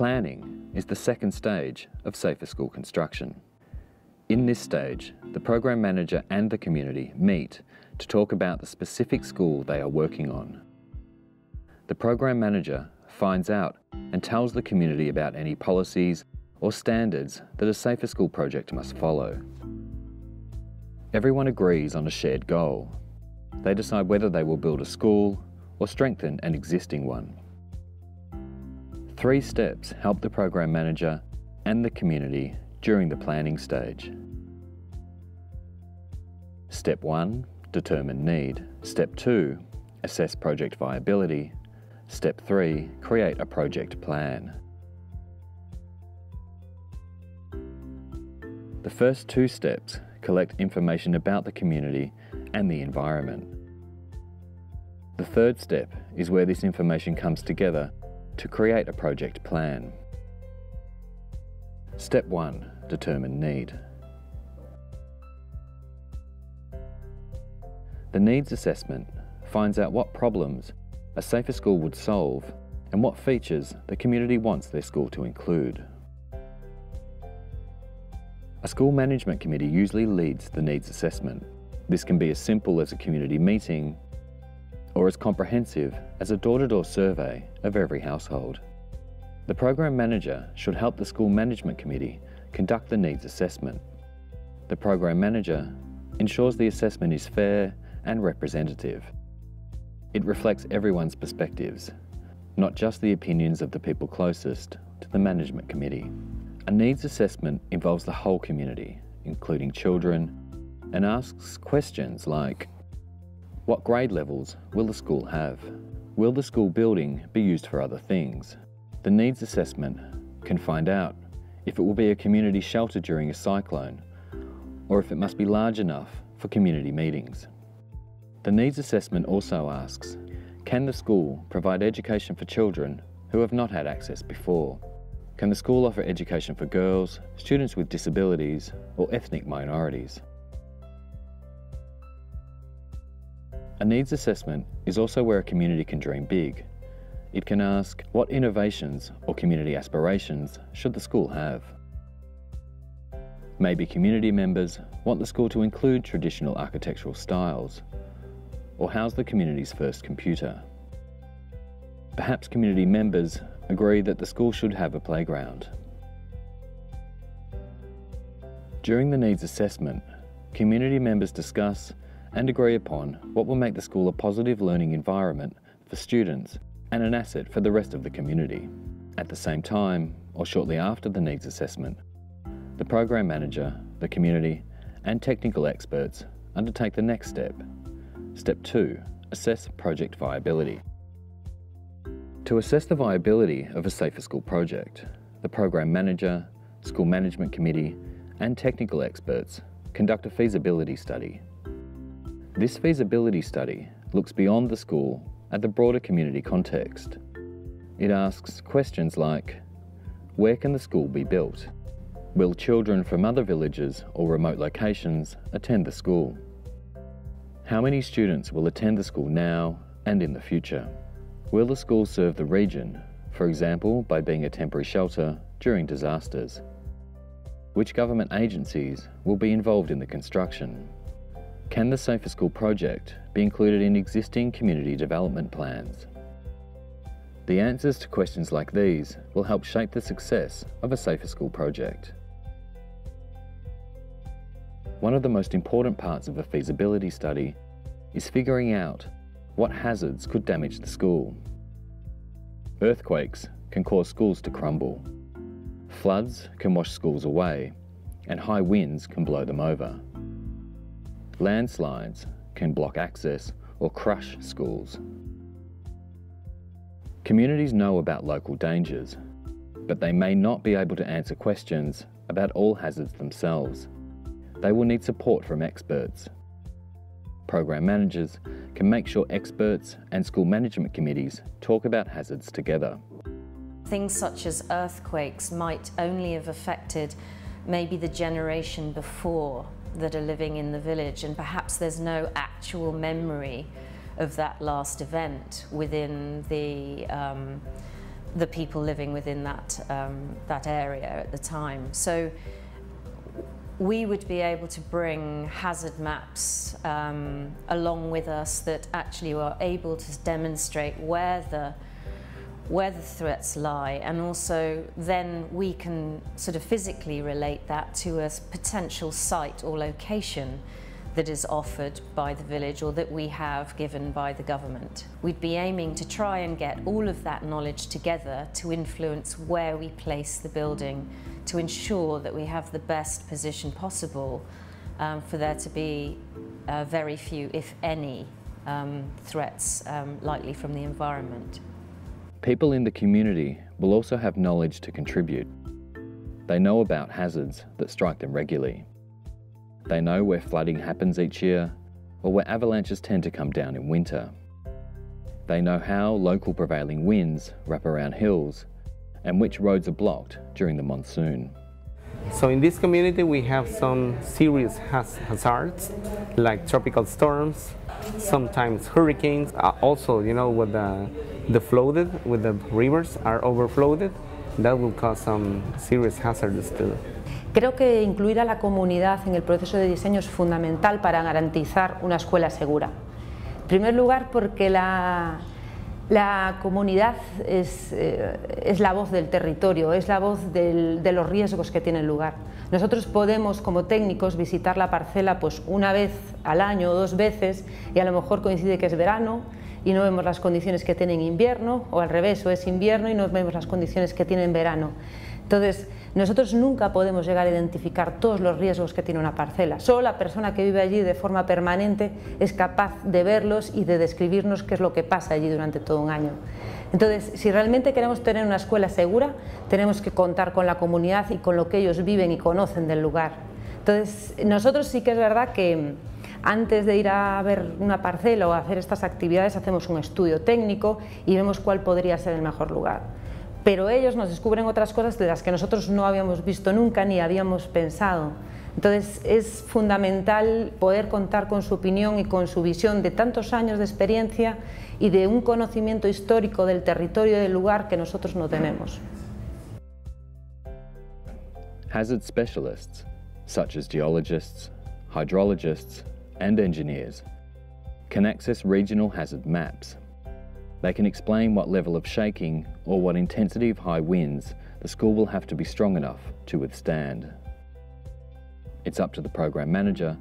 Planning is the second stage of safer school construction. In this stage, the program manager and the community meet to talk about the specific school they are working on. The program manager finds out and tells the community about any policies or standards that a safer school project must follow. Everyone agrees on a shared goal. They decide whether they will build a school or strengthen an existing one. 3 steps help the program manager and the community during the planning stage. Step 1, determine need. Step 2, assess project viability. Step 3, create a project plan. The first 2 steps collect information about the community and the environment. The third step is where this information comes together to create a project plan. Step 1, determine need. The needs assessment finds out what problems a safer school would solve and what features the community wants their school to include. A school management committee usually leads the needs assessment. This can be as simple as a community meeting or as comprehensive as a door-to-door survey of every household. The program manager should help the school management committee conduct the needs assessment. The program manager ensures the assessment is fair and representative. It reflects everyone's perspectives, not just the opinions of the people closest to the management committee. A needs assessment involves the whole community, including children, and asks questions like, what grade levels will the school have? Will the school building be used for other things? The needs assessment can find out if it will be a community shelter during a cyclone, or if it must be large enough for community meetings. The needs assessment also asks, can the school provide education for children who have not had access before? Can the school offer education for girls, students with disabilities, or ethnic minorities? A needs assessment is also where a community can dream big. It can ask, what innovations or community aspirations should the school have? Maybe community members want the school to include traditional architectural styles, or house the community's first computer. Perhaps community members agree that the school should have a playground. During the needs assessment, community members discuss and agree upon what will make the school a positive learning environment for students and an asset for the rest of the community. At the same time, or shortly after the needs assessment, the program manager, the community, and technical experts undertake the next step. Step 2, assess project viability. To assess the viability of a safer school project, the program manager, school management committee, and technical experts conduct a feasibility study. This feasibility study looks beyond the school at the broader community context. It asks questions like, where can the school be built? Will children from other villages or remote locations attend the school? How many students will attend the school now and in the future? Will the school serve the region, for example, by being a temporary shelter during disasters? Which government agencies will be involved in the construction? Can the Safer School project be included in existing community development plans? The answers to questions like these will help shape the success of a Safer School project. One of the most important parts of a feasibility study is figuring out what hazards could damage the school. Earthquakes can cause schools to crumble. Floods can wash schools away, and high winds can blow them over. Landslides can block access or crush schools. Communities know about local dangers, but they may not be able to answer questions about all hazards themselves. They will need support from experts. Program managers can make sure experts and school management committees talk about hazards together. Things such as earthquakes might only have affected maybe the generation before that are living in the village, and perhaps there's no actual memory of that last event within the the people living within that area at the time. So we would be able to bring hazard maps along with us that actually were able to demonstrate where the threats lie, and also then we can sort of physically relate that to a potential site or location that is offered by the village or that we have given by the government. We'd be aiming to try and get all of that knowledge together to influence where we place the building, to ensure that we have the best position possible for there to be very few, if any, threats likely from the environment. People in the community will also have knowledge to contribute. They know about hazards that strike them regularly. They know where flooding happens each year, or where avalanches tend to come down in winter. They know how local prevailing winds wrap around hills, and which roads are blocked during the monsoon. So in this community we have some serious hazards, like tropical storms, sometimes hurricanes. Also, you know, with the flooded, with the rivers are overflowed, that will cause some serious hazards too. Creo que incluir a la comunidad en el proceso de diseño es fundamental para garantizar una escuela segura. En primer lugar, porque la comunidad es la voz del territorio, es la voz de los riesgos que tienen lugar. Nosotros podemos, como técnicos, visitar la parcela pues una vez al año o 2 veces, y a lo mejor coincide que es verano y no vemos las condiciones que tiene en invierno, o al revés, o es invierno y no vemos las condiciones que tiene en verano. Entonces, nosotros nunca podemos llegar a identificar todos los riesgos que tiene una parcela. Solo la persona que vive allí de forma permanente es capaz de verlos y de describirnos qué es lo que pasa allí durante todo un año. Entonces, si realmente queremos tener una escuela segura, tenemos que contar con la comunidad y con lo que ellos viven y conocen del lugar. Entonces, nosotros sí que es verdad que antes de ir a ver una parcela o a hacer estas actividades hacemos un estudio técnico y vemos cuál podría ser el mejor lugar. Pero ellos nos descubren otras cosas de las que nosotros no habíamos visto nunca ni habíamos pensado. Entonces es fundamental poder contar con su opinión y con su visión de tantos años de experiencia y de un conocimiento histórico del territorio y del lugar que nosotros no tenemos. Hazard specialists, such as geologists, hydrologists, and engineers, can access regional hazard maps. They can explain what level of shaking or what intensity of high winds the school will have to be strong enough to withstand. It's up to the program manager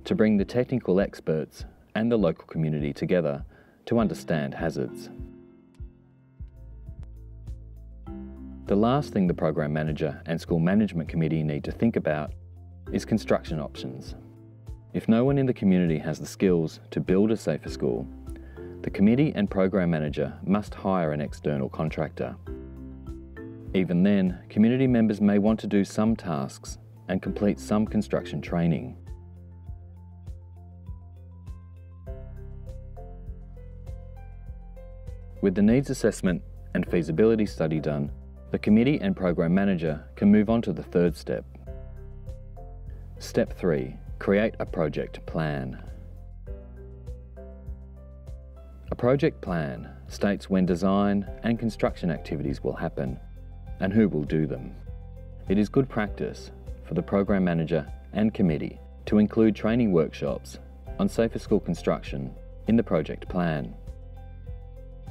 to bring the technical experts and the local community together to understand hazards. The last thing the program manager and school management committee need to think about is construction options. If no one in the community has the skills to build a safer school, the committee and program manager must hire an external contractor. Even then, community members may want to do some tasks and complete some construction training. With the needs assessment and feasibility study done, the committee and program manager can move on to the third step. Step 3. Create a project plan. A project plan states when design and construction activities will happen and who will do them. It is good practice for the program manager and committee to include training workshops on safer school construction in the project plan.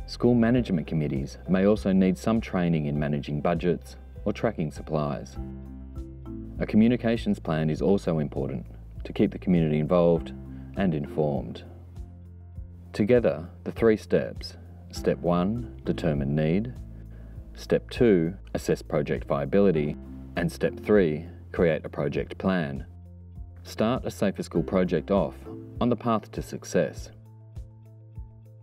School management committees may also need some training in managing budgets or tracking supplies. A communications plan is also important to keep the community involved and informed. Together, the 3 steps: Step 1, determine need; Step 2, assess project viability; and Step 3, create a project plan, start a safer school project off on the path to success.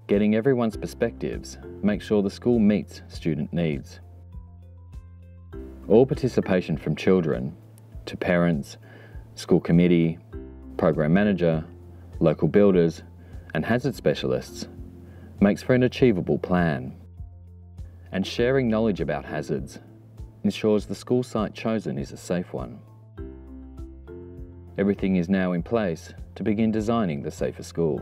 Getting everyone's perspectives makes sure the school meets student needs. All participation from children to parents, school committee, program manager, local builders, and hazard specialists makes for an achievable plan. And sharing knowledge about hazards ensures the school site chosen is a safe one. Everything is now in place to begin designing the safer school.